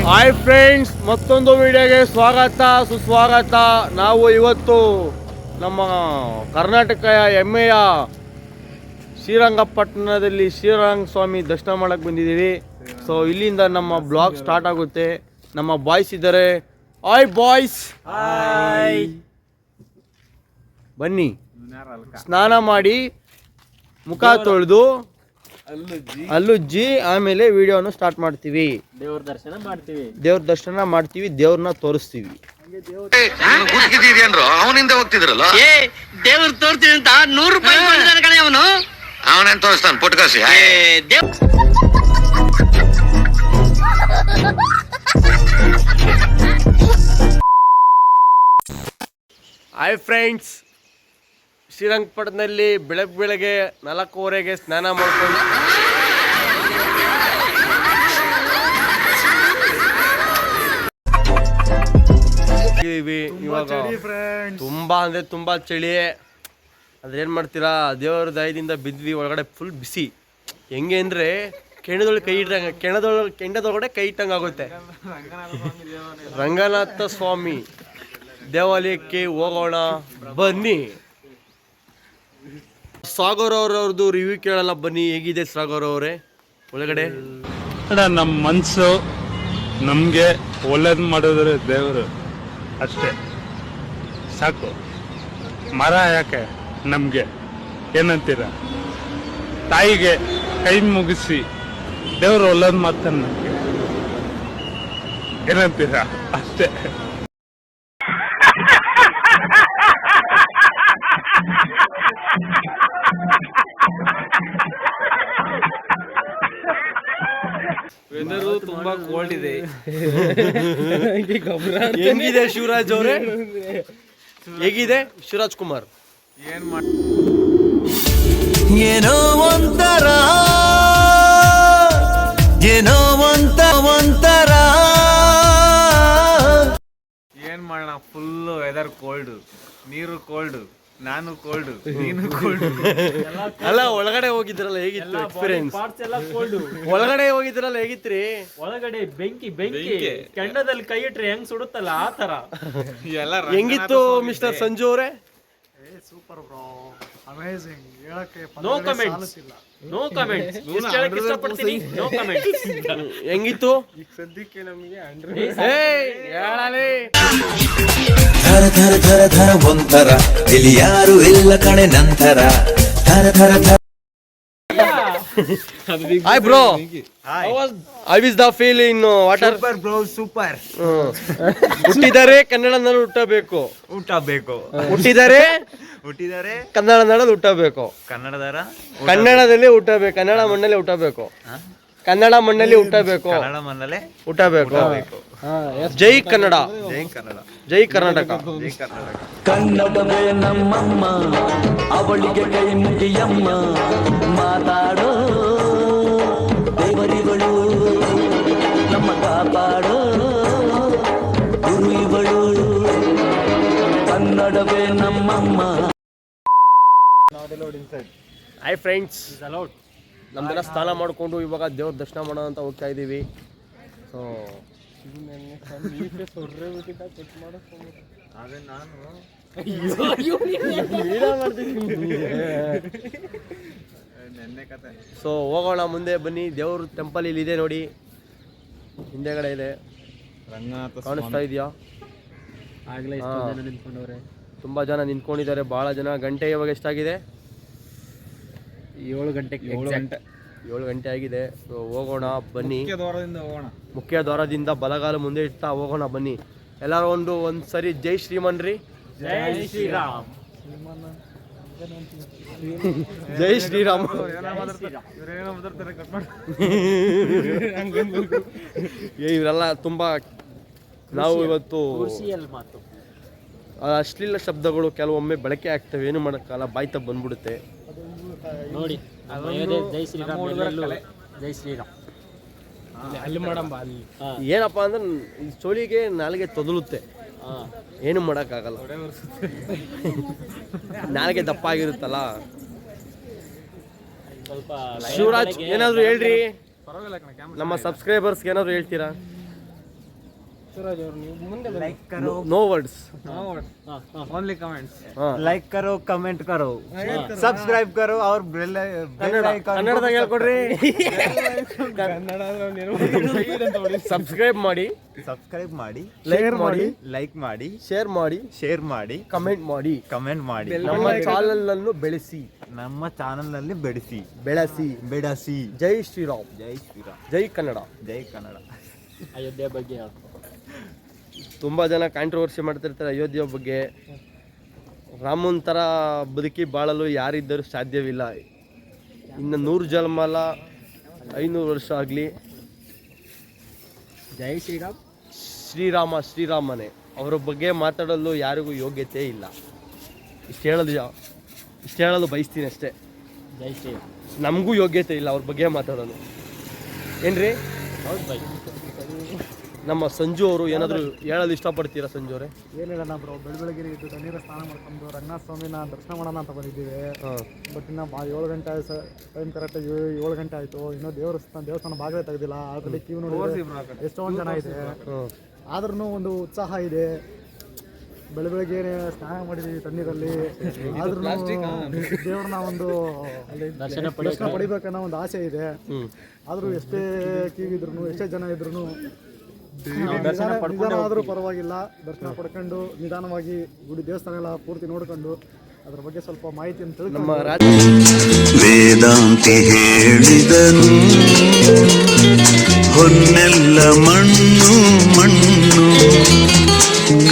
Hi friends, ಮತ್ತೊಂದು ವಿಡಿಯೋಗೆ ಸ್ವಾಗತ ಸುಸ್ವಾಗತ. ನಾವು ಇವತ್ತು ನಮ್ಮ ಕರ್ನಾಟಕ ಹೆಮ್ಮೆಯ ಶ್ರೀರಂಗಪಟ್ಟಣದಲ್ಲಿ ಶ್ರೀರಂಗ ಸ್ವಾಮಿ ದರ್ಶನ ಮಾಡಕ್ಕೆ ಬಂದಿದ್ದೀವಿ. ಸೊ ಇಲ್ಲಿಂದ ನಮ್ಮ ಬ್ಲಾಗ್ ಸ್ಟಾರ್ಟ್ ಆಗುತ್ತೆ. ನಮ್ಮ ಬಾಯ್ಸ್ ಇದ್ದಾರೆ. Hi boys, hi. ಬನ್ನಿ, ಸ್ನಾನ ಮಾಡಿ ಮುಖ ತೊಳೆದು ಅಲ್ಲುಜ್ಜಿ ಆಮೇಲೆ ವಿಡಿಯೋನ ಸ್ಟಾರ್ಟ್ ಮಾಡ್ತೀವಿ. ದೇವ್ರ ದರ್ಶನ ಮಾಡ್ತೀವಿ, ದೇವ್ರನ್ನ ತೋರಿಸ್ತೀವಿ. ಅವನಿಂದ ಹೋಗ್ತಿದ್ರಲ್ಲ, ದೇವ್ರ ತೋರ್ತೀವಿ ಅಂತ 100 ರೂಪಾಯಿ ಮಾಡಿದಾರೆ ಕಣೆ ಅವನು. ಅವನೇನ್ ತೋರಿಸ್ತಾನೆ ಪುಟ್ಕಾಸಿ. ಹಾಯ್ ಫ್ರೆಂಡ್ಸ್, ಶ್ರೀರಂಗಪಟ್ಟಣದಲ್ಲಿ ಬೆಳಗ್ಗೆ 4:15ಗೆ ಸ್ನಾನ ಮಾಡ್ಕೊಂಡು ಇವಾಗ ತುಂಬಾ ಅಂದ್ರೆ ತುಂಬಾ ಚಳಿ. ಅದೇನ್ ಮಾಡ್ತೀರಾ, ದೇವರ ದಯದಿಂದ ಬಿದ್ವಿ. ಒಳಗಡೆ ಫುಲ್ ಬಿಸಿ. ಹೆಂಗೆ ಅಂದ್ರೆ ಕೆಂಡದೊಳಗೆ ಕೈ ಇಟ್ಟಂಗ, ಕೆಂಡದೊಳಗಡೆ ಕೈ ಇಟ್ಟಂಗ ಆಗುತ್ತೆ. ರಂಗನಾಥ ಸ್ವಾಮಿ ದೇವಾಲಯಕ್ಕೆ ಹೋಗೋಣ ಬನ್ನಿ. ಸಾಗರ್ ಅವ್ರವ್ರದ್ದು ರಿವ್ಯೂ ಕೇಳಲ್ಲ ಬನ್ನಿ. ಹೇಗಿದೆ ಸಾಗರ್ ಅವರೇ ಒಳಗಡೆ? ನಮ್ಮ ಮನಸ್ಸು ನಮಗೆ ಒಳ್ಳೇದು ಮಾಡಿದ್ರೆ ದೇವರು ಅಷ್ಟೇ ಸಾಕು. ಮರ ಯಾಕೆ ನಮಗೆ ಏನಂತೀರ? ತಾಯಿಗೆ ಕೈ ಮುಗಿಸಿ ದೇವರು ಒಳ್ಳೇದು ಮಾಡ್ತಾನೆ ನಮಗೆ, ಏನಂತೀರ? ಅಷ್ಟೇ. ವೆದರು ತುಂಬಾ ಕೋಲ್ಡ್ ಇದೆ. ಹೆಂಗಿದೆ ಶಿವರಾಜ್ ಅವರೇ? ಹೇಗಿದೆ ಶಿವರಾಜ್ ಕುಮಾರ್? ಏನೋ ಒಂಥರ ಏನ್ ಮಾಡೋಣ, ಫುಲ್ ವೆದರ್ ಕೋಲ್ಡ್, ನೀರು ಕೋಲ್ಡ್, ನಾನು ಕೋಲ್ಡ್, ನೀನು ಕೋಲ್ಡ್. ಅಲ್ಲ, ಒಳಗಡೆ ಹೋಗಿದ್ರಲ್ಲ, ಹೇಗಿತ್ತು ಎಕ್ಸ್ಪೀರಿಯನ್ಸ್? ಒಳಗಡೆ ಹೋಗಿದ್ರಲ್ಲ, ಹೇಗಿತ್ರಿ? ಒಳಗಡೆ ಬೆಂಕಿ ಕೆಂಡದಲ್ಲಿ ಕೈ ಇಟ್ರೆ ಹೆಂಗ್ ಸುಡುತ್ತಲ್ಲ ಆ ತರ. ಹೆಂಗಿತ್ತು ಮಿಸ್ಟರ್ ಸಂಜು ಅವರೇ? Super bro, amazing. ಹೇಳಕ್ಕೆ ನೋ ಕಮೆಂಟ್ಸ್. ಇಷ್ಟಪಡ್ತೀನಿ, ನೋ ಕಮೆಂಟ್ಸ್. ಹೆಂಗಿತ್ತು? ಸದ್ಯಕ್ಕೆ ನಮಗೆ ಧರ ಧರ ಧರ ಧರ ಒಂಥರ, ಇಲ್ಲಿ ಯಾರು ಇಲ್ಲ ಕಣೆ ನಂತರ. ಧರ ಧರ ಧರ. Hi bro, I wish the feel in water. Super bro, super. ಹುಟ್ಟಿದರೆ ಕನ್ನಡದಲ್ಲಿ ಹುಟ್ಟಬೇಕು. ಹುಟ್ಟಿದರೆ ಕನ್ನಡದಲ್ಲಿ ಹುಟ್ಟಬೇಕು. ಕನ್ನಡದಲ್ಲಿ ಹುಟ್ಟಬೇಕು. ಕನ್ನಡ ಮಣ್ಣಲ್ಲಿ ಹುಟ್ಟಬೇಕು. ಕನ್ನಡ ಮಣ್ಣಲ್ಲಿ ಹುಟ್ಟಬೇಕು. ಜೈ ಕನ್ನಡ, ಜೈ ಕರ್ನಾಟಕ. ಕನ್ನಡವೇ ನಮ್ಮಮ್ಮ, ಅವಳಿಗೆ ಕೈ ಮುಗಿಯಮ್ಮ. ಮಾತಾಡೋ ದೇವರಿಗಳು, ನಮ್ಮ ಕಾಪಾಡೋ ಗುರು ಇವಳು. ಕನ್ನಡವೇ ನಮ್ಮಮ್ಮ. ಹಾಯ್ ಫ್ರೆಂಡ್ಸ್, ನಮ್ದೆಲ್ಲ ಸ್ನಾನ ಮಾಡಿಕೊಂಡು ಇವಾಗ ದೇವ್ರ ದರ್ಶನ ಮಾಡೋಣ ಅಂತ ಹೋಗ್ತಾ ಇದ್ದೀವಿ. ಸೊ ಸೊ ಹೋಗೋಣ ಮುಂದೆ ಬನ್ನಿ. ದೇವ್ರ ಟೆಂಪಲ್ ಇಲ್ಲಿದೆ ನೋಡಿ, ಹಿಂದೆಗಡೆ ಇದೆ. ಕಾಣಿಸ್ತಾ ಇದೆಯಾ? ತುಂಬಾ ಜನ ನಿಂತ್ಕೊಂಡಿದ್ದಾರೆ, ಬಹಳ ಜನ. ಗಂಟೆ ಇವಾಗ ಎಷ್ಟಾಗಿದೆ? 7 ಗಂಟೆ ಆಗಿದೆ. ಸೊ ಹೋಗೋಣ ಬನ್ನಿ. ಮುಖ್ಯ ದ್ವಾರದಿಂದ ಬಲಗಾಲ ಮುಂದೆ ಇಡ್ತಾ ಹೋಗೋಣ ಬನ್ನಿ. ಎಲ್ಲರೂ ಒಂದು ಸರಿ ಜೈ ಶ್ರೀಮನ್ರಿ. ಜೈ ಶ್ರೀರಾಮ್. ಜೈ ಶ್ರೀರಾಮ್. ಇವರೆಲ್ಲ ತುಂಬಾ, ನಾವು ಇವತ್ತು ಅಶ್ಲೀಲ ಶಬ್ದಗಳು ಕೆಲವೊಮ್ಮೆ ಬಳಕೆ ಆಗ್ತವೆ. ಏನು ಮಾಡೋಕ್ಕಲ್ಲ, ಬಾಯಿ ತಪ್ಪ ಬಂದ್ಬಿಡುತ್ತೆ ನೋಡಿ. ಜೈ ಶ್ರೀರಾಮ್, ಜೈ ಶ್ರೀರಾಮ್. ಅಲ್ಲಿ ಮಾಡಂಬ. ಅಲ್ಲಿ ಏನಪ್ಪಾ ಅಂದ್ರೆ ಈ ಚೋಳಿಗೆ ನಾಲಿಗೆ ತೊದಲುತ್ತೆ, ಏನು ಮಾಡೋಕ್ಕಾಗಲ್ಲ. ನಾಲಿಗೆ ದಪ್ಪ ಆಗಿರುತ್ತಲ್ಲ. ಶಿವರಾಜ್ ಏನಾದ್ರು ಹೇಳ್ರಿ, ನಮ್ಮ ಸಬ್ಸ್ಕ್ರೈಬರ್ಸ್ಗೆ ಏನಾದ್ರು ಹೇಳ್ತೀರಾ? No words. ओनली कमेंट्स ಹಾ. लाइक करो कमेंट करो सब्सक्राइब करो और बेल ಕನ್ನಡದಾಗ ಹೇಳ್ಕೊಡ್ರಿ. ಸಬ್ಸ್ಕ್ರೈಬ್ ಮಾಡಿ, ಸಬ್ಸ್ಕ್ರೈಬ್ ಮಾಡಿ, ಲೈಕ್ ಮಾಡಿ, ಶೇರ್ ಮಾಡಿ, ಕಮೆಂಟ್ ಮಾಡಿ, ಕಮೆಂಟ್ ಮಾಡಿ, ನಮ್ಮ ಚಾನಲ್ ಅನ್ನು ಬೆಳೆಸಿ, ನಮ್ಮ ಚಾನಲ್ ನಲ್ಲಿ ಬೆಳೆಸಿ. ಜೈ ಶ್ರೀರಾಮ್, ಜೈ ಕನ್ನಡ. ಅಯೋಧ್ಯೆ ಬಗ್ಗೆ ತುಂಬ ಜನ ಕಾಂಟ್ರವರ್ಸಿ ಮಾಡ್ತಿರ್ತಾರೆ ಅಯೋಧ್ಯೆ ಬಗ್ಗೆ. ರಾಮನ್ ಥರ ಬದುಕಿ ಬಾಳಲು ಯಾರಿದ್ದರೂ ಸಾಧ್ಯವಿಲ್ಲ. ಇನ್ನು 100 ಜನ್ಮ ಅಲ್ಲ, 500 ವರ್ಷ ಆಗಲಿ. ಜೈ ಶ್ರೀರಾಮ್. ಶ್ರೀರಾಮನೇ. ಅವರ ಬಗ್ಗೆ ಮಾತಾಡಲು ಯಾರಿಗೂ ಯೋಗ್ಯತೆ ಇಲ್ಲ. ಇಷ್ಟು ಹೇಳಲು ಬಯಸ್ತೀನಿ ಅಷ್ಟೇ. ಜೈ ಶ್ರೀರಾಮ್. ನಮಗೂ ಯೋಗ್ಯತೆ ಇಲ್ಲ ಅವ್ರ ಬಗ್ಗೆ ಮಾತಾಡೋದು. ಏನ್ರಿ? ಹೌದು ಬೈ. ನಮ್ಮ ಸಂಜು ಅವರು ಏನಾದರೂ ಹೇಳಲು ಇಷ್ಟಪಡ್ತೀರಾ? ಸಂಜು ಅವರೇ. ಏನಿಲ್ಲ ಬ್ರೋ, ಬೆಳಗ್ಗೆ ಇದ್ದು ತಣ್ಣೀರ ಸ್ನಾನ ಮಾಡ್ಕೊಂಡು ರಂಗನಾಥ ಸ್ವಾಮಿನ ದರ್ಶನ ಮಾಡೋಣ ಅಂತ ಬಂದಿದ್ದೀವಿ. ಬಟ್ ಇನ್ನು 7 ಗಂಟೆ ಟೈಮ್ ಕರೆಕ್ಟಾಗಿ 7 ಗಂಟೆ ಆಯಿತು. ಇನ್ನೂ ದೇವಸ್ಥಾನ ಬಾಗಿಲೇ ತೆಗೆದಿಲ್ಲ. ಆಲ್ರೆಡಿ ಕ್ಯೂ ನೋಡಿ ಎಷ್ಟೊಂದು ಜನ ಇದೆ. ಆದ್ರೂ ಒಂದು ಉತ್ಸಾಹ ಇದೆ. ಬೆಳಗ್ಗೆ ಸ್ನಾನ ಮಾಡಿದ್ದೀವಿ ತಣ್ಣೀರಲ್ಲಿ. ಆದ್ರೂ ದೇವ್ರನ್ನ ಒಂದು ದರ್ಶನ ಪಡಿಬೇಕನ್ನೋ ಒಂದು ಆಸೆ ಇದೆ. ಆದರೂ ಎಷ್ಟೇ ಕ್ಯೂ ಇದ್ರು, ಎಷ್ಟೇ ಜನ ಇದ್ರು ನಿಧಾನ ಆದರೂ ಪರವಾಗಿಲ್ಲ, ದರ್ಶನ ಪಡ್ಕೊಂಡು ನಿಧಾನವಾಗಿ ಗುಡಿ ದೇವಸ್ಥಾನ ಎಲ್ಲ ಪೂರ್ತಿ ನೋಡ್ಕೊಂಡು ಅದ್ರ ಬಗ್ಗೆ ಸ್ವಲ್ಪ ಮಾಹಿತಿಯನ್ನು ತಿಳ್ಕೊಂಡು. ವೇದಾಂತಿ ಹೇಳಿದನು ಹೊನ್ನೆಲ್ಲ ಮಣ್ಣು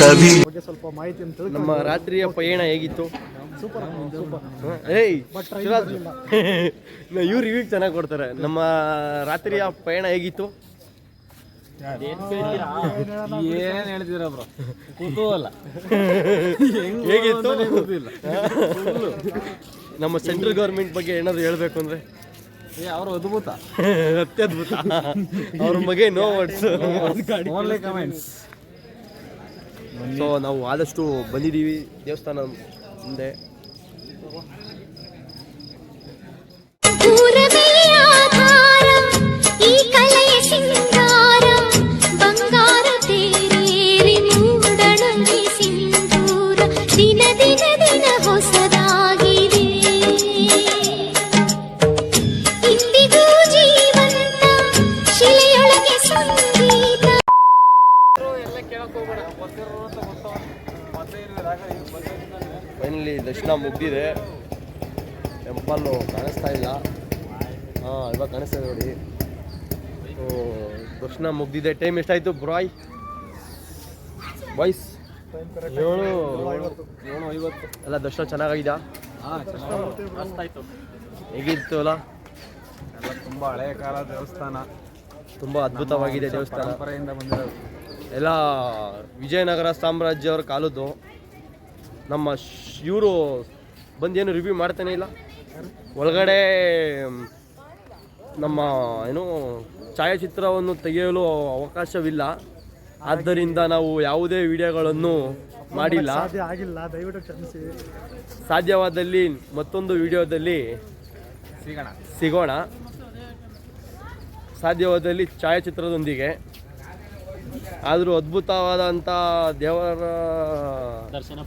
ಕವಿ ಬಗ್ಗೆ ಸ್ವಲ್ಪ ಮಾಹಿತಿಯನ್ನು ತಿಳ್ಕೊಂಡು. ನಮ್ಮ ರಾತ್ರಿಯ ಪಯಣ ಹೇಗಿತ್ತು? ಸೂಪರ್. ಏಯ್ ಇವ್ರು ರಿವ್ಯೂ ಚೆನ್ನಾಗಿ ಕೊಡ್ತಾರೆ. ನಮ್ಮ ರಾತ್ರಿಯ ಪಯಣ ಹೇಗಿತ್ತು? ಏನ್ ಹೇಳ್ತೀರಾ ಬ್ರೋ? ಕುತೂಹಲ ಹೇಗಿತ್ತು? ನಮ್ಮ ಸೆಂಟ್ರಲ್ ಗೌರ್ಮೆಂಟ್ ಬಗ್ಗೆ ಏನಾದ್ರು ಹೇಳ್ಬೇಕು ಅಂದ್ರೆ ಅವರು ಅದ್ಭುತ, ಅತ್ಯದ್ಭುತ. ಅವ್ರ ಬಗ್ಗೆ no words, only comments. So ನಾವು ಆದಷ್ಟು ಬಂದಿದ್ದೀವಿ ದೇವಸ್ಥಾನ ಮುಂದೆ. ಫೈನಲಿ ದರ್ಶನ ಮುಗ್ದಿದೆ. ಟೆಂಪಲ್ಲು ಕಾಣಿಸ್ತಾ ಇಲ್ಲ. ಇವಾಗ ಕಾಣಿಸ್ತಾ ಇದೆ ನೋಡಿ. ದರ್ಶನ ಮುಗ್ದಿದೆ. ಟೈಮ್ ಎಷ್ಟಾಯಿತು ಬಾಯ್ಸ್? 7:50. ಎಲ್ಲ ದರ್ಶನ ಚೆನ್ನಾಗಾಗಿದಾ? ಹೇಗಿತ್ತು ಅಲ್ಲ? ತುಂಬ ಹಳೆಯ ಕಾಲ ದೇವಸ್ಥಾನ, ತುಂಬ ಅದ್ಭುತವಾಗಿದೆ ದೇವಸ್ಥಾನ. ಪರಂಪರೆಯಿಂದ ಬಂದಿರೋದು ಎಲ್ಲ ವಿಜಯನಗರ ಸಾಮ್ರಾಜ್ಯವ್ರ ಕಾಲದ್ದು. ನಮ್ಮ ಇವರು ಬಂದೇನು ರಿವ್ಯೂ ಮಾಡ್ತಾನೆ ಇಲ್ಲ. ಒಳಗಡೆ ನಮ್ಮ ಛಾಯಾಚಿತ್ರವನ್ನು ತೆಗೆಯಲು ಅವಕಾಶವಿಲ್ಲ. ಆದ್ದರಿಂದ ನಾವು ಯಾವುದೇ ವಿಡಿಯೋಗಳನ್ನು ಮಾಡಿಲ್ಲ. ಆಗಿಲ್ಲ, ದಯವಿಟ್ಟು ಕ್ಷಮಿಸಿ. ಸಾಧ್ಯವಾದಲ್ಲಿ ಮತ್ತೊಂದು ವಿಡಿಯೋದಲ್ಲಿ ಸಿಗೋಣ. ಸಾಧ್ಯವಾದಲ್ಲಿ ಛಾಯಾಚಿತ್ರದೊಂದಿಗೆ. ಆದರೂ ಅದ್ಭುತವಾದಂಥ ದೇವರ ದರ್ಶನ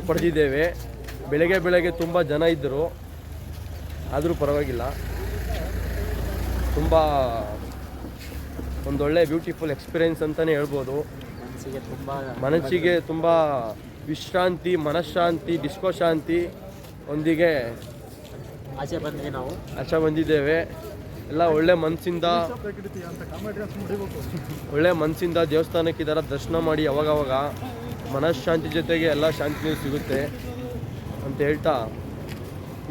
ಪಡೆದಿದ್ದೇವೆ. ಬೆಳಗ್ಗೆ ತುಂಬ ಜನ ಇದ್ದರು, ಆದರೂ ಪರವಾಗಿಲ್ಲ. ತುಂಬ ಒಂದೊಳ್ಳೆ ಬ್ಯೂಟಿಫುಲ್ ಎಕ್ಸ್ಪೀರಿಯೆನ್ಸ್ ಅಂತಲೇ ಹೇಳ್ಬೋದು. ಮನಸ್ಸಿಗೆ ತುಂಬ ವಿಶ್ರಾಂತಿ, ಮನಃಶಾಂತಿ, ಡಿಸ್ಕೋ ಶಾಂತಿ ಒಂದಿಗೆ ಆಚೆ ಬಂದಿದ್ದೇವೆ. ಎಲ್ಲ ಒಳ್ಳೆ ಮನಸ್ಸಿಂದ ದೇವಸ್ಥಾನಕ್ಕೆ ಇದರ ದರ್ಶನ ಮಾಡಿ ಅವಾಗವಾಗ ಮನಃಶಾಂತಿ ಜೊತೆಗೆ ಎಲ್ಲ ಶಾಂತಿನೂ ಸಿಗುತ್ತೆ ಅಂತ ಹೇಳ್ತಾ,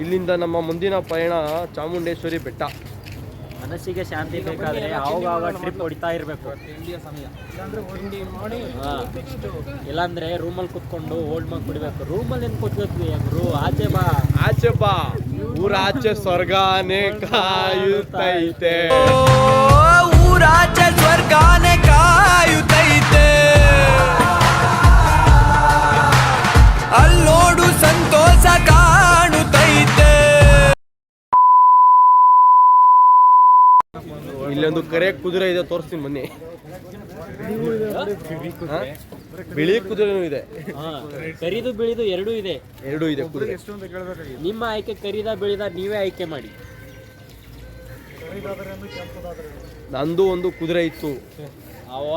ಇಲ್ಲಿಂದ ನಮ್ಮ ಮುಂದಿನ ಪಯಣ ಚಾಮುಂಡೇಶ್ವರಿ ಬೆಟ್ಟ. ಮನಸ್ಸಿಗೆ ಶಾಂತಿ ಬೇಕಾದ್ರೆ ಆವಾಗ ಟ್ರಿಪ್ ಹೊಡಿತಾ ಇರಬೇಕು. ಇಲ್ಲಾಂದ್ರೆ ರೂಮಲ್ಲಿ ಕುತ್ಕೊಂಡು ಓಲ್ಡ್ ಮಗ್ ಕುಡಿಬೇಕು. ರೂಮಲ್ಲಿ ಏನು ಕುತ್ಕೋತೀವಿ ಗುರು? ಆಚೆ ಬಾ, ಊರಾಚೆ ಸ್ವರ್ಗಾನೇ ಕಾಯುತ್ತೈತೆ. ಊರಾಚೆ ಸ್ವರ್ಗಾನೇ ಕಾಯುತ್ತೈತೆ. ಅಲ್ಲೋಡು ಸಂತೋಷ ಕಾಣುತ್ತೈತೆ. ಇಲ್ಲೊಂದು ಕರೆ ಕುದುರೆ ಇದೆ, ತೋರಿಸ್ತೀನಿ ಬನ್ನಿ. ಹಾ? ಬಿಳಿ ಕುದುರೆನೂ ಇದೆ, ಕರಿದು ಬಿಳಿದು ಎರಡೂ ಇದೆ. ಎರಡೂ ಇದೆ ಕುದುರೆ. ನಿಮ್ಮ ಆಯ್ಕೆ ಕರಿದ ಬಿಳಿದ ನೀವೇ ಆಯ್ಕೆ ಮಾಡಿ. ನಂದು ಒಂದು ಕುದುರೆ ಇತ್ತು, ಅವ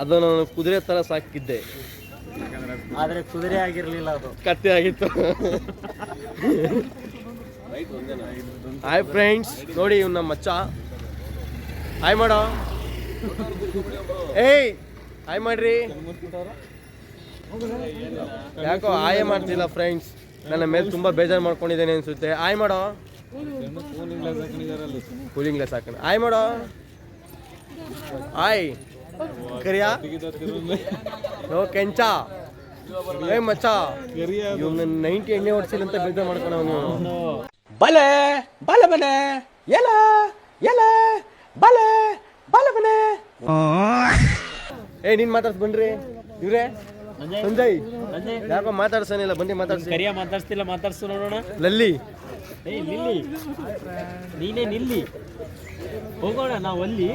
ಅದನ್ನು ನಾನು ಕುದುರೆ ತರ ಸಾಕಿದ್ದೆ, ಆದ್ರೆ ಕುದುರೆ ಆಗಿರ್ಲಿಲ್ಲ, ಅದು ಕತ್ತೆ ಆಗಿತ್ತು. ಹಾಯ್ ಫ್ರೆಂಡ್ಸ್, ನೋಡಿ ಇವ್ನ ನಮ್ಮ ಮಚ್ಚ. ಹಾಯ್ ಮಾಡೋ, ಏಯ್ ಹಾಯ್ ಮಾಡ್ರಿ. ಯಾಕೋ ಹಾಯ್ ಮಾಡ್ತಿಲ್ಲ ಫ್ರೆಂಡ್ಸ್, ನನ್ನ ಮೇಲೆ ತುಂಬಾ ಬೇಜಾರು ಮಾಡ್ಕೊಂಡಿದ್ದೇನೆ ಅನ್ಸುತ್ತೆ. ಹಾಯ್ ಮಾಡೋ, ಕೂಲಿಂಗ್ ಗ್ಲಾಸ್ ಹಾಕೋಣ. ಹಾಯ್ ಮಾಡೋ, ಹಾಯ್ ಕರಿಯಾ ನೋ ಕೆಂಚ. ಏ ಮಚ್ಚ, ಇವ್ನ 90 ಎಣ್ಣೆ ಹೊಡ್ಸಿಲ್ಲ ಅಂತ ಬೇಜಾರು ಮಾಡ್ಕೊಳ ಅವನು. ಬಲೆ ಬಲೆ ಬಲೆ ಎಲ ಎಲ ಬಲೆ ಬಲೆ ಬಲೆ. ಏ ನೀನ್ ಮಾತಾಡ್ಸ್ ಬನ್ರಿ ಇವ್ರೆ. ಸಂಜಯ್ ಯಾಕೋ ಮಾತಾಡ್ಸನಿಲ್ಲ, ಬನ್ನಿ ಮಾತಾಡ್ಸಿ. ಕರಿಯ ಮಾತಾಡ್ಸ್ತಿಲ್ಲ, ಮಾತಾಡ್ಸು ನೋಡೋಣ. ಲಲ್ಲಿ, ಏಯ್ ನಿಲ್ಲಿ, ನೀನೇ ನಿಲ್ಲಿ, ಹೋಗೋಣ ನಾವು ಅಲ್ಲಿ.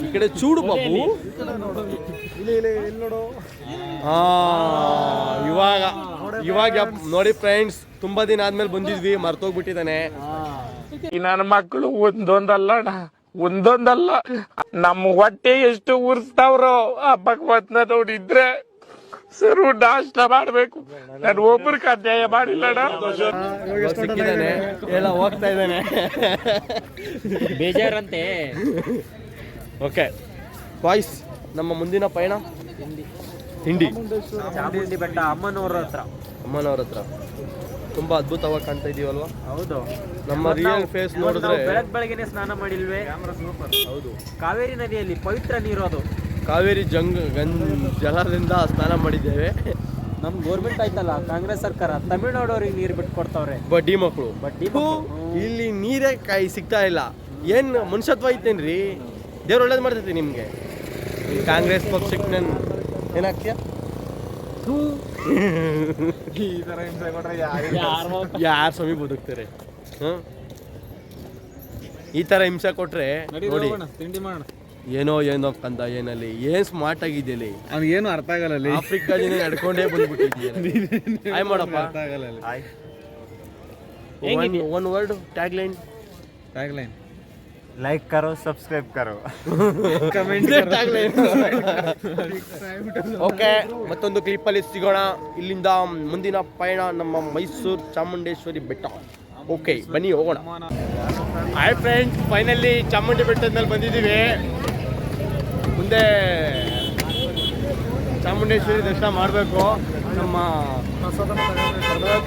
ಈ ಕಡೆ ಚೂಡು ಬಾಬು. ಹಾ ಇವಾಗ ಇವಾಗ ನೋಡಿ ಫ್ರೆಂಡ್ಸ್, ತುಂಬಾ ದಿನ ಆದ್ಮೇಲೆ ಬಂದಿದ್ವಿ, ಮರ್ತೋಗ್ಬಿಟ್ಟಿದ್ದಾನೆ. ನನ್ನ ಮಕ್ಕಳು ಒಂದೊಂದಲ್ಲ ನಮ್ಮ ಹೊಟ್ಟೆ ಎಷ್ಟು ಉರ್ಸ್ತಾವ್ರೋ ಆ ಭಗವತ್ನ ನೋಡಿದ್ರೆ ಸರು ನಾಷ್ಟ ಮಾಡ್ಬೇಕು. ನಾನು ಒಬ್ರಿಗೆ ಅನ್ಯಾಯ ಮಾಡಿಲ್ಲಣ್ಣ. ಸಿಕ್ಕಿದ್ದಾನೆ, ಎಲ್ಲ ಹೋಗ್ತಾ ಇದ್ದಾನೆ. ಬೇಜಾರಂತೆ. ಓಕೆ ಬಾಯ್ಸ್, ನಮ್ಮ ಮುಂದಿನ ಪಯಣ ಹಿಂಡಿ ಚಾಮುಂಡಿ ಬೆಟ್ಟ, ಅಮ್ಮನವ್ರ ಹತ್ರ. ಅಮ್ಮನವ್ರ ಹತ್ರ. ತುಂಬಾ ಅದ್ಭುತವಾಗಿ ಕಾಣ್ತಾ ಇದೀವಲ್ವಾ? ಹೌದು. ನಮ್ಮ ರಿಯಲ್ ಫೇಸ್ ನೋಡಿದ್ರೆ ಬೆಳಗ್ಗೆನೆ ಸ್ನಾನ ಮಾಡಿಲ್ವೇ? ಹೌದು, ಕಾವೇರಿ ನದಿಯಲ್ಲಿ ಪವಿತ್ರ ನೀರು ಅದು. ಕಾವೇರಿ ಜಲದಿಂದ ಸ್ನಾನ ಮಾಡಿದ್ದೇವೆ. ನಮ್ ಗೋರ್ಮೆಂಟ್ ಆಯ್ತಲ್ಲ, ಕಾಂಗ್ರೆಸ್ ಸರ್ಕಾರ ತಮಿಳ್ನಾಡವ್ರಿಗೆ ನೀರು ಬಿಟ್ಟು ಕೊಡ್ತಾವ್ರೆ. ಬಡ್ಡಿ ಮಕ್ಕಳು. ಬಡ್ಡಿ ಇಲ್ಲಿ ನೀರೇ ಸಿಗ್ತಾ ಇಲ್ಲ. ಏನ್ ಮನುಷ್ಯತ್ವ ಐತೇನ್ರಿ? ದೇವ್ರು ಒಳ್ಳೇದು ಮಾಡ್ತೈತಿ ನಿಮ್ಗೆ. ಈ ಕಾಂಗ್ರೆಸ್ ಪಕ್ಷಕ್ಕೆ ನಾನು ಏನಾಗ್ತೀಯ? ಈ ತರ ಹಿಂಸೆ ಕೊಟ್ರೆ ಯಾರು ಸ್ವಾಮಿ ಬದುಕ್ತಾರೆ? ಈ ತರ ಹಿಂಸೆ ಕೊಟ್ರೆ ನೋಡಿ, ತಿಂಡಿ ಮಾಡೋಣ. ಏನೋ ಕಂದ, ಏನಲ್ಲಿ ಏನ್ ಸ್ಮಾರ್ಟ್ ಆಗಿದ್ಯಲ್ಲಿ. ಅವ್ನಿಗೇನು ಅರ್ಥ ಆಗಲ್ಲ ಅಲ್ಲಿ. ಆಫ್ರಿಕಾ ಜನ ನಡ್ಕೊಂಡೇ ಬಂದ್ಬಿಟ್ಟಿದ್ದೀಯ. ಹಾಯ್ ಮಾಡಪ್ಪ. ಅರ್ಥ ಆಗಲ್ಲ ಅಲ್ಲಿ. One word tag line. Like करो, सब्सक्राइब करो, ಕಮೆಂಟ್ ಓಕೆ, ಮತ್ತೊಂದು ಕ್ಲಿಪ್ಪಲ್ಲಿ ಸಿಗೋಣ. ಇಲ್ಲಿಂದ ಮುಂದಿನ ಪಯಣ ನಮ್ಮ ಮೈಸೂರು ಚಾಮುಂಡೇಶ್ವರಿ ಬೆಟ್ಟ. ಓಕೆ ಬನ್ನಿ ಹೋಗೋಣ. ಹಾಯ್ ಫ್ರೆಂಡ್ಸ್, ಫೈನಲಿ ಚಾಮುಂಡಿ ಬೆಟ್ಟದ ಮೇಲೆ ಬಂದಿದ್ದೀವಿ. ಮುಂದೆ ಚಾಮುಂಡೇಶ್ವರಿ ದರ್ಶನ ಮಾಡಬೇಕು, ನಮ್ಮ ಪ್ರಸಾದ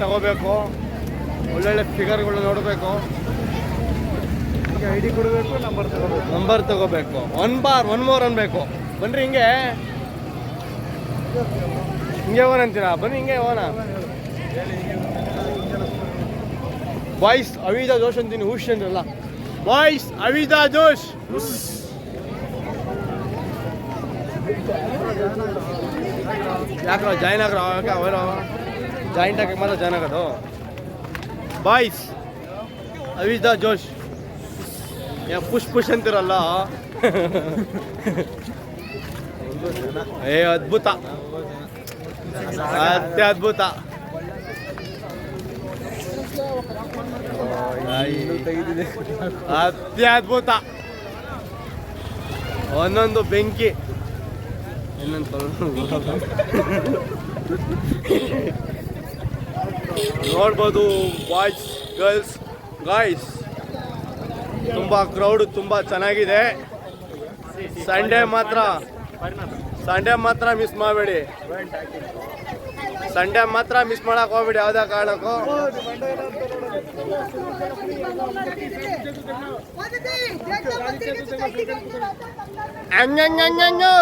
ತಗೋಬೇಕು, ಒಳ್ಳೊಳ್ಳೆ ಫಿಗರ್ಗಳು ನೋಡಬೇಕು, ID ಕೊಡಬೇಕು, ನಂಬರ್ ತಗೋಬೇಕು, ಒನ್ ಮೋರ್ ಅನ್ಬೇಕು. ಬನ್ರಿ ಹಿಂಗೆ ಹೋಗೋಣ ಅಂತೀರಾ? ಬನ್ನಿ ಹಿಂಗೆ ಹೋಗೋಣ. ಬಾಯ್ಸ್ ಅವಿದಾ ಜೋಶ್ ಅಂತೀನಿ, ಹುಷ್ ಅಂದ್ರಲ್ಲ. ಬಾಯ್ಸ್ ಅವಿದಾ ಜೋಶ್. ಯಾಕ್ರ ಜಾಯ್ನ್ ಆಗ್ರ? ಜಾಯಿಂಟ್ ಆಗಿ ಮಾತ್ರ ಜಾಯ್ನ್ ಆಗೋದು. ಬಾಯ್ಸ್ ಅವಿದಾ ಜೋಶ್. ಪುಷ್ ಅಂತಿರಲ್ಲ. ಅದ್ಭುತ, ಅತ್ಯದ್ಭುತ. ಅತ್ಯದ್ಭುತ. ಒಂದೊಂದು ಬೆಂಕಿ. ನೋಡ್ಬೋದು ಬಾಯ್ಸ್, ಗರ್ಲ್ಸ್, ಗಾಯ್ಸ್, ತುಂಬ ಕ್ರೌಡ್, ತುಂಬ ಚೆನ್ನಾಗಿದೆ. ಸಂಡೇ ಮಾತ್ರ ಮಿಸ್ ಮಾಡಬೇಡಿ. ಸಂಡೇ ಮಾತ್ರ ಮಿಸ್ ಮಾಡಕ್ ಹೋಗ್ಬೇಡಿ ಯಾವುದೇ ಕಾರಣಕ್ಕೂ. ಹಂಗಂಗಂಗಂಗು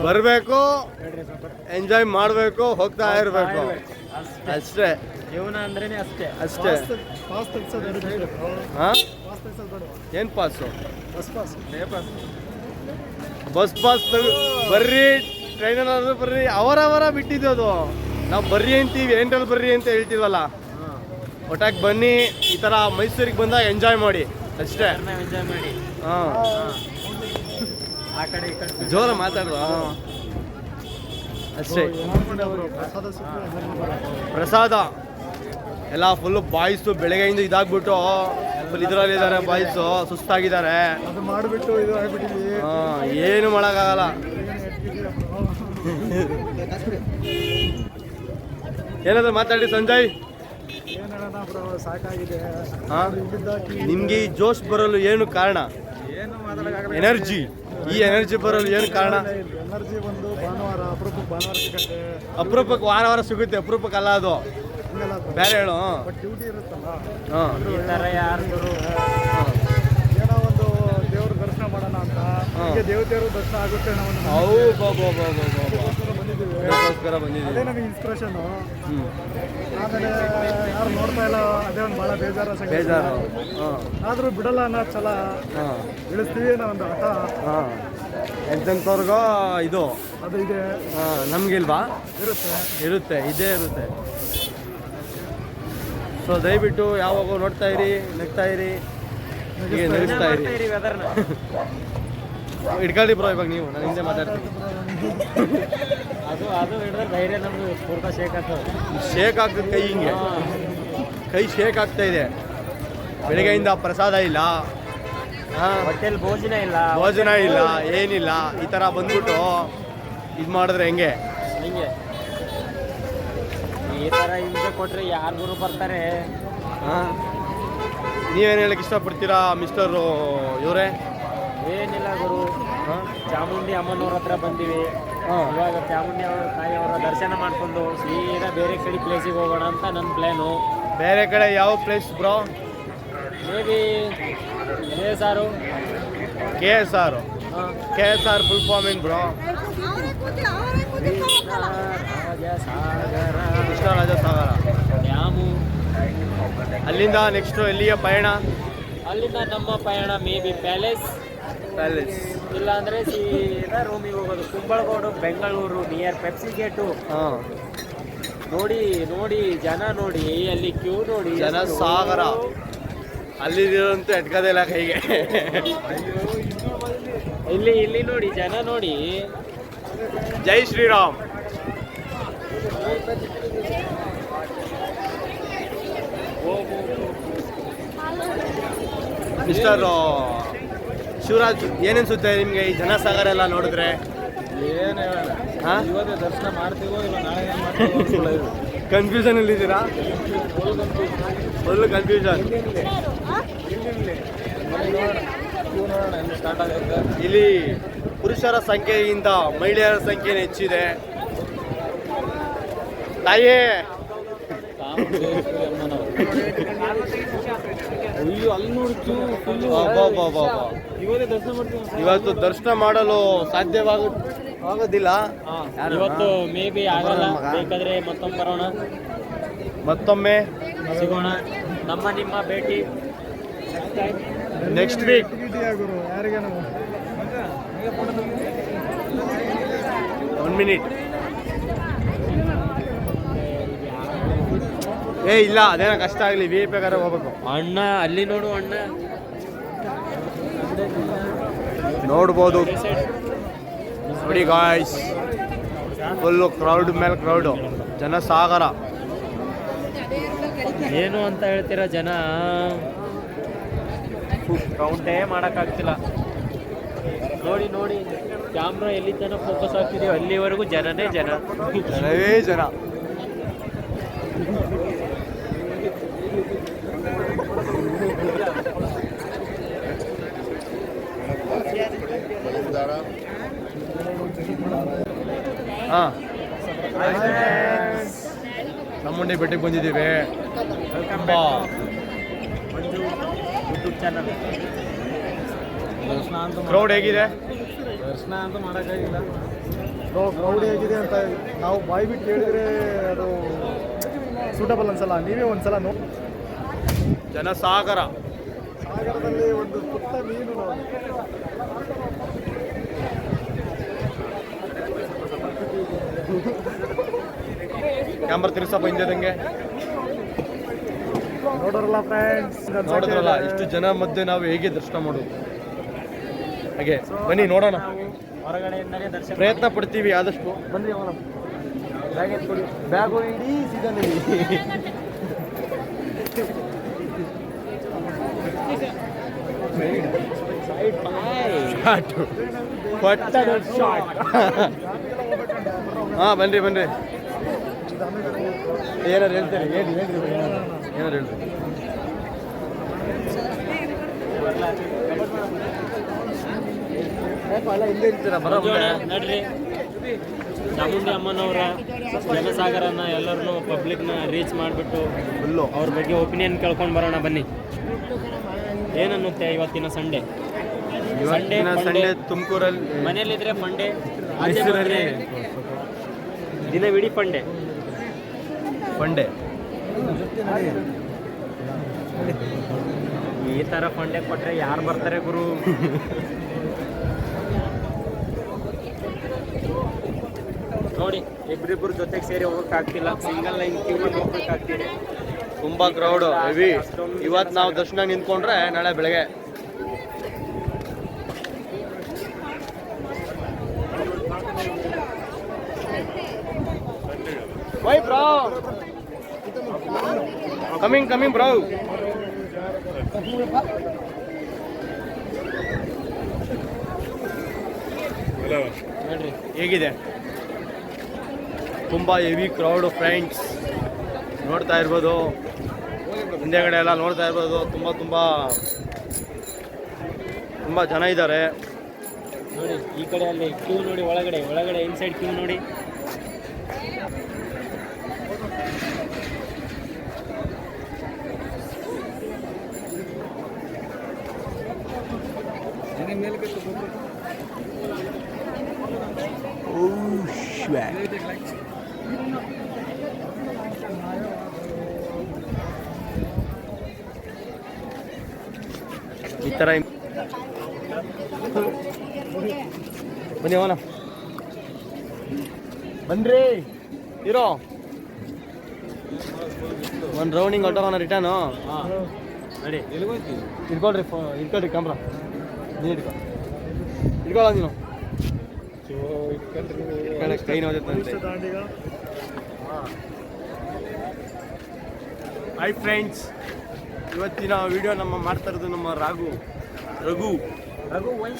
ಬರಬೇಕು, ಎಂಜಾಯ್ ಮಾಡಬೇಕು, ಹೋಗ್ತಾ ಇರಬೇಕು, ಅಷ್ಟೇ. ಜೀವನ ಅಂದ್ರೇನೆ ಅಷ್ಟೇ. ಪಾಸ್ ತೆಗ್ಸೋದು. ಹಾಂ, ಏನು ಪಾಸು? ಬಸ್ ಪಾಸ್ ಬರ್ರಿ, ಟ್ರೈನಲ್ಲಿ ಬರ್ರಿ, ಅವರವರ ಬಿಟ್ಟಿದ್ದು ಅದು. ನಾವು ಬರ್ರಿ ಅಂತೀವಿ, ಏನ್ರಲ್ಲಿ ಬರ್ರಿ ಅಂತ ಹೇಳ್ತೀವಲ್ಲ, ಒಟ್ಟಾಗಿ ಬನ್ನಿ. ಈ ಥರ ಮೈಸೂರಿಗೆ ಬಂದಾಗ ಎಂಜಾಯ್ ಮಾಡಿ ಅಷ್ಟೇ. ಎಂಜಾಯ್ ಮಾಡಿ. ಹಾಂ, ಆ ಕಡೆ ಈ ಕಡೆ ಜೋರ ಮಾತಾಡುವ ಅಷ್ಟೇ. ಪ್ರಸಾದ ಎಲ್ಲ ಫುಲ್ಲು ಬಾಯ್ಸು ಬೆಳಗ್ಗೆಯಿಂದ ಇದಾಗ್ಬಿಟ್ಟು ಫುಲ್ ಇದರಲ್ಲಿದ್ದಾರೆ, ಬಾಯ್ಸು ಸುಸ್ತಾಗಿದ್ದಾರೆ. ಅದು ಮಾಡಿಬಿಟ್ಟು ಇದು ಆಗ್ಬಿಟ್ಟಿದ್ವಿ. ಏನು ಮಾಡೋಕ್ಕಾಗಲ್ಲ. ಏನಾದ್ರು ಮಾತಾಡಿ ಸಂಜಯ್. ಏನು ಹೇಳೋಣ ಬ್ರೋ, ಸಾಕಾಗಿದೆ. ಹಾಂ, ನಿಮಗೆ ಈ ಜೋಶ್ ಬರಲು ಏನು ಕಾರಣ? ಎನರ್ಜಿ, ಈ ಎನರ್ಜಿ ಬರಲು ಏನು ಕಾರಣ? ಎನರ್ಜಿ ಒಂದು ಭಾನುವಾರ, ಅಪರೂಪಕ್ಕೆ ಭಾನುವಾರ ಸಿಗುತ್ತೆ. ಅಪರೂಪಕ್ಕೆ ವಾರ ಸಿಗುತ್ತೆ, ಅಪರೂಪಕ್ಕಲ್ಲ ಅದು ಹಂಗಲ್ಲ ಬೇರೆ ಹೇಳು. ಬಟ್ ಡ್ಯೂಟಿ ಇರುತ್ತಲ್ಲ, ಹಾಂ, ಈ ಥರ ಯಾರು ಏನೋ ಒಂದು ದೇವ್ರ ದರ್ಶನ ಮಾಡೋಣ ಅಂತ. ಹೀಗೆ ದೇವತೆಯವರು ದರ್ಶನ ಆಗುತ್ತೆ ಅನ್ನೋ ಒಂದು ಬಂದಿದ್ದೀವಿ. ಅದಕ್ಕೋಸ್ಕರ ಬಂದಿದ್ದೀವಿ. ಅದೇ ನಮಗೆ ಇನ್ಸ್ಪಿರೇಷನು. ಆಮೇಲೆ ಯಾರು ನೋಡ್ತಾ ಇಲ್ಲ, ಅದೇ ಒಂದು ಭಾಳ ಬೇಜಾರು. ಹಾಂ, ಆದರೂ ಬಿಡಲ್ಲ ಅನ್ನೋ ಛಲ, ಹಾಂ, ಇಳಿಸ್ತೀವಿ ಅನ್ನೋ ಒಂದು ಹಠ ಹಾಂ. ಎಂತೆಂಥವ್ರಿಗೋ ಇದು ಅದು ಇದೆ, ನಮಗಿಲ್ವಾ? ಇರುತ್ತೆ. ಇರುತ್ತೆ, ಇದೇ ಇರುತ್ತೆ. ಸೊ ದಯವಿಟ್ಟು ಯಾವಾಗ ನೋಡ್ತಾ ಇರಿ, ನಗ್ತಾ ಇರಿ, ಹೀಗೆ ನಗಿಸ್ತಾ ಇರಿ. ವೆದರ್ನ ಇಟ್ಕೊಳ್ಳಿ ಬ್ರೋ, ಇವಾಗ ನೀವು ನಾನು ಹಿಂದೆ ಮಾತಾಡ್ತೀನಿ. ಅದು ಹಿಡಿದ್ರೆ ಧೈರ್ಯ ನಮ್ಗೆ ಪೂರ್ತ ಶೇಕ್ ಆಗ್ತದೆ. ಶೇಕ್ ಆಗ್ತದೆ ಕೈ, ಹಿಂಗೆ ಕೈ ಶೇಕ್ ಆಗ್ತಾ ಇದೆ. ಬೆಳಿಗ್ಗೆಯಿಂದ ಪ್ರಸಾದ ಇಲ್ಲ, ಹೋಟೆಲ್ ಭೋಜನ ಇಲ್ಲ, ಭೋಜನ ಇಲ್ಲ, ಏನಿಲ್ಲ. ಈ ಥರ ಬಂದ್ಬಿಟ್ಟು ಇದು ಮಾಡಿದ್ರೆ ಹೆಂಗೆ? ಹಿಂಗೆ ಈ ಥರ ಹಿಂಸೆ ಕೊಟ್ಟರೆ ಯಾರಿಗೂ ಬರ್ತಾರೆ. ಹಾಂ, ನೀವೇನು ಹೇಳಕ್ಕೆ ಇಷ್ಟಪಡ್ತೀರಾ ಮಿಸ್ಟರ್ ಇವರೇ? ಏನಿಲ್ಲ ಗುರು, ಚಾಮುಂಡಿ ಅಮ್ಮನವ್ರ ಹತ್ರ ಬಂದೀವಿ. ಇವಾಗ ಚಾಮುಂಡಿ ತಾಯಿಯವರ ದರ್ಶನ ಮಾಡಿಕೊಂಡು ಸೀದಾ ಬೇರೆ ಕಡೆ ಪ್ಲೇಸಿಗೆ ಹೋಗೋಣ ಅಂತ ನನ್ನ ಪ್ಲ್ಯಾನು. ಬೇರೆ ಕಡೆ ಯಾವ ಪ್ಲೇಸ್ ಬ್ರೋ? ಮೇ ಬಿ ಸಾರು KSR. KSR ಫುಲ್ ಫಾರ್ಮ್ ಏನು ಬ್ರೋ? ಕೃಷ್ಣರಾಜ ಸಾಗರ ಡ್ಯಾಮು. ಅಲ್ಲಿಂದ ನೆಕ್ಸ್ಟು ಎಲ್ಲಿಯ ಪಯಣ? ಅಲ್ಲಿಂದ ನಮ್ಮ ಪಯಣ ಮೇ ಬಿ ಪ್ಯಾಲೇಸ್, ಇಲ್ಲಾಂದರೆ ಸೀದಾ ರೂಮಿಗೆ ಹೋಗೋದು. Kumbalagodu, Bengaluru, near Pepsi gate. ಹಾಂ, ನೋಡಿ ಜನ ನೋಡಿ, ಅಲ್ಲಿ ಕ್ಯೂ ನೋಡಿ, ಜನ ಸಾಗರ. ಅಲ್ಲಿರೋಂತೂ ಎಟ್ಕೋದಿಲ್ಲ ಕೈಗೆ. ಇಲ್ಲಿ ನೋಡಿ ಜನ ನೋಡಿ. ಜೈ ಶ್ರೀರಾಮ್. ಮಿಸ್ಟರ್ ಶಿವರಾಜ್, ಏನೆನ್ಸುತ್ತೆ ನಿಮಗೆ ಈ ಜನಸಾಗರ ಎಲ್ಲ ನೋಡಿದ್ರೆ? ಏನು ಹೇಳೋಣ, ಹಾಂ, ಇವತ್ತೇ ದರ್ಶನ ಮಾಡ್ತೀವೋ ಇಲ್ಲ ನಾಳೆ ಏನು ಮಾಡ್ತೀವೋ. ಕನ್ಫ್ಯೂಷನಲ್ಲಿದ್ದೀರಾ? Full confusion. ಸ್ಟಾರ್ಟ್ ಆಗುತ್ತೆ. ಇಲ್ಲಿ ಪುರುಷರ ಸಂಖ್ಯೆಗಿಂತ ಮಹಿಳೆಯರ ಸಂಖ್ಯೆ ಹೆಚ್ಚಿದೆ. ತಾಯೇ, ಅಯ್ಯೋ ಅಲ್ಲಿ ನೋಡಿ ಇವತ್ತೇ ದರ್ಶನ ಮಾಡ್ತೀವಿ. ಇವತ್ತು ದರ್ಶನ ಮಾಡಲು ಆಗೋದಿಲ್ಲ. ಇವತ್ತು ಮೇ ಬಿ ಆಗಲ್ಲ, ಬೇಕಾದ್ರೆ ಮತ್ತೊಮ್ಮೆ ಬರೋಣ, ಮತ್ತೊಮ್ಮೆ ಸಿಗೋಣ. ನಿಮ್ಮ ಭೇಟಿ ನೆಕ್ಸ್ಟ್ ವೀಕ್. ಗುರು ಯಾರಿಗೆ ನಾವು 1 minute. ಇಲ್ಲ, ಅದೇನೋ ಕಷ್ಟ ಆಗಲಿ, VIP ಗಾರ ಹೋಗ್ಬೇಕು. ಅಣ್ಣ ಅಲ್ಲಿ ನೋಡು, ಅಣ್ಣ ನೋಡ್ಬೋದು ನೋಡಿ ಗಾಯ್ಸ್, ಫುಲ್ಲು ಕ್ರೌಡ್ ಮೇಲೆ ಕ್ರೌಡು, ಜನಸಾಗರ. ಏನು ಅಂತ ಹೇಳ್ತೀರಾ ಜನ? ಕೌಂಟೇ ಮಾಡೋಕ್ಕಾಗ್ತಿಲ್ಲ. ನೋಡಿ ಕ್ಯಾಮ್ರಾ ಎಲ್ಲಿ ತನಕ ಫೋಕಸ್ ಆಗ್ತಿದೆಯೋ ಅಲ್ಲಿವರೆಗೂ ಜನನೇ ಜನ. ಜನವೇ ಜನ. ಹಾಂ, ಚಾಮುಂಡಿ ಬೆಟ್ಟಕ್ಕೆ ಬಂದಿದ್ದೀವಿ. ತುಂಬ ಯೂಟ್ಯೂಬ್ ಚಾನಲ್. ದರ್ಶನ ಅಂತೂ ಕ್ರೌಡ್ ಹೇಗಿದೆ? ದರ್ಶನ ಅಂತೂ ಮಾಡೋಕ್ಕಾಗಿಲ್ಲ. ಕ್ರೌಡ್ ಹೇಗಿದೆ ಅಂತ ನಾವು ಬಾಯಿ ಬಿಟ್ಟು ಹೇಳಿದ್ರೆ ಅದು ಸೂಟಬಲ್ ಅನ್ಸಲ್ಲ. ನೀವೇ ಒಂದ್ಸಲ ನೋಡಿ. ಜನಸಾಗರ. ಸಾಗರದಲ್ಲಿ ಒಂದು ಪುಟ್ಟ ಮೀನು ನೋಡಿ. ಕ್ಯಾಮ್ರಾ ತಿರ್ಸಪ್ಪ ಹಿಂದೆದಂಗೆ. ನೋಡೋರಲ್ಲ ಫ್ರೆಂಡ್ಸ್, ನೋಡಿದ್ರಲ್ಲ ಇಷ್ಟು ಜನ ಮಧ್ಯೆ ನಾವು ಹೇಗೆ ದರ್ಶನ ಮಾಡೋದು. ಹಾಗೆ ಬನ್ನಿ ನೋಡೋಣ, ಹೊರಗಡೆಯಿಂದಲೇ ದರ್ಶನ ಪ್ರಯತ್ನ ಪಡ್ತೀವಿ ಆದಷ್ಟು. ಬನ್ನಿ ಹೋಗೋಣ. ಬ್ಯಾಗ್ ಎತ್ಕೊಡಿ, ಬ್ಯಾಗು ಇಡೀ ಸೀಸನ್ ಹಾಂ ಬನ್ರಿ ಬನ್ರಿ. ಏನಾರು ಹೇಳ್ತಾರೆ, ಹೇಳ್ರಿ ಏನಾರು ಹೇಳ್ರಿ. ಎಲ್ಲ ಹಿಂದೆ ಇರ್ತೀರ ಬರೋ ನಡ್ರಿ. ಚಾಮುಂಡಿ ಅಮ್ಮನವರ ಜನಸಾಗರನ ಎಲ್ಲರನ್ನೂ ಪಬ್ಲಿಕ್ನ ರೀಚ್ ಮಾಡಿಬಿಟ್ಟು ಫುಲ್ಲು ಅವ್ರ ಬಗ್ಗೆ ಒಪಿನಿಯನ್ ಕೇಳ್ಕೊಂಡು ಬರೋಣ ಬನ್ನಿ. ಏನನ್ನುತ್ತೆ ಇವತ್ತಿನ ಸಂಡೇ? ಇವತ್ತಿನ ಸಂಡೇ ತುಮಕೂರಲ್ಲಿ ಮನೇಲಿದ್ರೆ ಫಂಡೆ, ಆಚೆ ಬಂದ್ರೆ ದಿನವಿಡೀ ಫಂಡೆ. ಫಂಡೆ. ಈ ಥರ ಫಂಡೆ ಕೊಟ್ಟರೆ ಯಾರು ಬರ್ತಾರೆ ಗುರು? ನೋಡಿ, ಇಬ್ಬರಿಬ್ಬರು ಜೊತೆಗೆ ಸೇರಿ ಹೋಗೋಕ್ಕಾಗ್ತಿಲ್ಲ, ಸಿಂಗಲ್ ಲೈನ್ ಕ್ಯೂ ಅಲ್ಲಿ ಹೋಗ್ಬೇಕಾಗ್ತಿದೆ. ತುಂಬ ಕ್ರೌಡು ಹೆವಿ. ಇವತ್ತು ನಾವು ದರ್ಶನ ನಿಂತ್ಕೊಂಡ್ರೆ ನಾಳೆ ಬೆಳಗ್ಗೆ. Why bro, coming bro. ನೋಡ್ರಿ, ಹೇಗಿದೆ? ತುಂಬ ಹೆವಿ ಕ್ರೌಡು ಫ್ರೆಂಡ್ಸ್, ನೋಡ್ತಾ ಇರ್ಬೋದು. ಹಿಂದೆಗಡೆ ಎಲ್ಲ ನೋಡ್ತಾ ಇರ್ಬೋದು. ತುಂಬ ಜನ ಇದ್ದಾರೆ. ನೋಡಿ ಈ ಕಡೆ ಅಲ್ಲಿ ಕ್ಯೂ ನೋಡಿ, ಒಳಗಡೆ ಇನ್ಸೈಡ್ ಕ್ಯೂ ನೋಡಿ. ಈ ಥರ ಬನ್ನಿ ಅವನ ಬನ್ರಿ ಇರೋ ಒಂದು ರೌಂಡಿಂಗ್ ಹೊಟ್ಟೋಣ ರಿಟರ್ನು. ನೋಡಿ ಇಟ್ಕೊಳ್ರಿ ಕ್ಯಾಮ್ರಾ. ನೀನು ಇಟ್ಕೊಳ್ಳ ನೀನು ಕೈ ನೋಡುತ್ತಂತೆ. ಹಾಯ್ ಫ್ರೆಂಡ್ಸ್, ಇವತ್ತಿನ ವಿಡಿಯೋ ನಮ್ಮ ಮಾಡ್ತಾ ಇರೋದು ನಮ್ಮ ರಘು ವೈನ್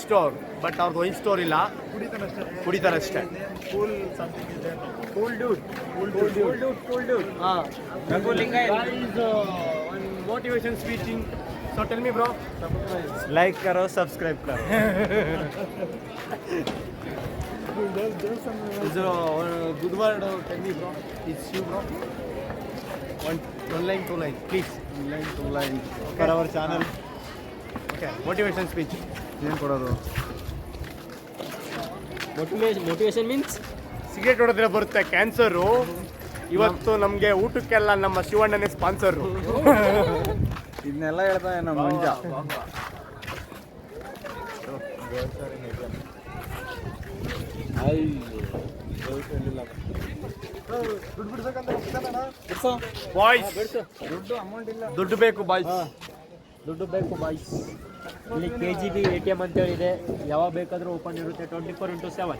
ಸ್ಟೋರ್. ಬಟ್ ಅವ್ರದ್ದು ವೈನ್ ಸ್ಟೋರ್ ಇಲ್ಲ, ಕುಡಿತಾರಷ್ಟೇ. Cool dude. ಹಾಂ, one motivation speech in. So tell me bro. Like करो, सब्सक्राइब करो. So good word tell me bro. It's you bro. One line, 2 line please. 1 line For our channel. Okay, motivation speech. ಏನು ಕೊಡೋದು? Motivation means cigarette ಹೊಡೆದ್ರೆ ಬರುತ್ತೆ cancer. ಇವತ್ತು ನಮಗೆ ಊಟಕ್ಕೆಲ್ಲ ನಮ್ಮ ಶಿವಣ್ಣನೇ sponsor. ಇದನ್ನೆಲ್ಲ ಹೇಳ್ತಾನೆ ನಮ್ಮ ಮಂಜ. ಬಾಯ್ಸ್, ದುಡ್ಡು ಬೇಕು ಬಾಯ್ಸ್. ಇಲ್ಲಿ KGB ATM ಅಂತೇಳಿದೆ, ಯಾವಾಗ ಬೇಕಾದರೂ ಓಪನ್ ಇರುತ್ತೆ, 24/7.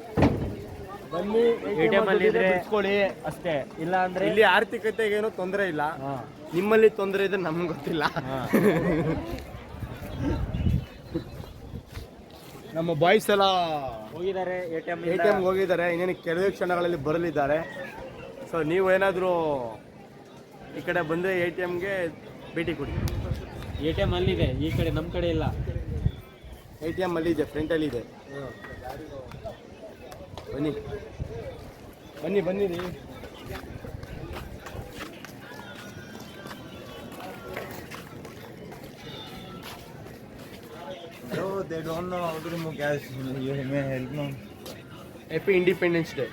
ಬನ್ನಿ, ATM ಅಲ್ಲಿ ಇದ್ರೆ ಬಿಡ್ಸ್ಕೊಳ್ಳಿ ಅಷ್ಟೇ, ಇಲ್ಲ ಅಂದ್ರೆ ಇಲ್ಲಿ ಆರ್ಥಿಕತೆಗೆ ಏನೂ ತೊಂದರೆ ಇಲ್ಲ. ನಿಮ್ಮಲ್ಲಿ ತೊಂದರೆ ಇದ್ರೆ ನಮ್ಗೆ ಗೊತ್ತಿಲ್ಲ. ನಮ್ಮ ಬಾಯ್ಸ್ ಎಲ್ಲ ಹೋಗಿದ್ದಾರೆ ATM ಹೋಗಿದ್ದಾರೆ, ಇನ್ನೇನು ಕೆಲವೇ ಕ್ಷಣಗಳಲ್ಲಿ ಬರಲಿದ್ದಾರೆ. ಸೊ ನೀವು ಏನಾದರೂ ಈ ಕಡೆ ಬಂದರೆ ATMಗೆ ಭೇಟಿ ಕೊಡಿ. ATM ಅಲ್ಲಿದೆ, ಈ ಕಡೆ ನಮ್ಮ ಕಡೆ ಇಲ್ಲ. ATM ಅಲ್ಲಿದೆ, ಫ್ರಂಟಲ್ಲಿ ಇದೆ. ಬನ್ನಿ ರೀ. So they don't know how to remove cash. You may help me. Happy Independence Day.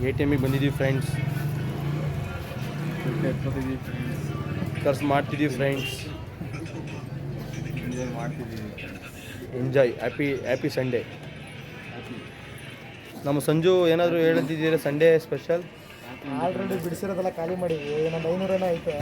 ATMಗೆ ಬಂದಿದ್ದೀವಿ ಫ್ರೆಂಡ್ಸ್, ಖರ್ಚು ಮಾಡ್ತಿದ್ದೀವಿ ಫ್ರೆಂಡ್ಸ್. Enjoy ಮಾಡ್ತಿದ್ದೀವಿ. Enjoy, happy Sunday. ನಮ್ಮ ಸಂಜು ಏನಾದರೂ ಹೇಳ್ತಿದ್ದೀರಾ ಸಂಡೇ ಸ್ಪೆಷಲ್? ಆಲ್ರೆಡಿ ಬಿಡಿಸಿರೋದೆಲ್ಲ ಖಾಲಿ ಮಾಡಿದ್ವಿ, ಇನ್ನೊಂದು 500 ಏನೋ ಐತೆ.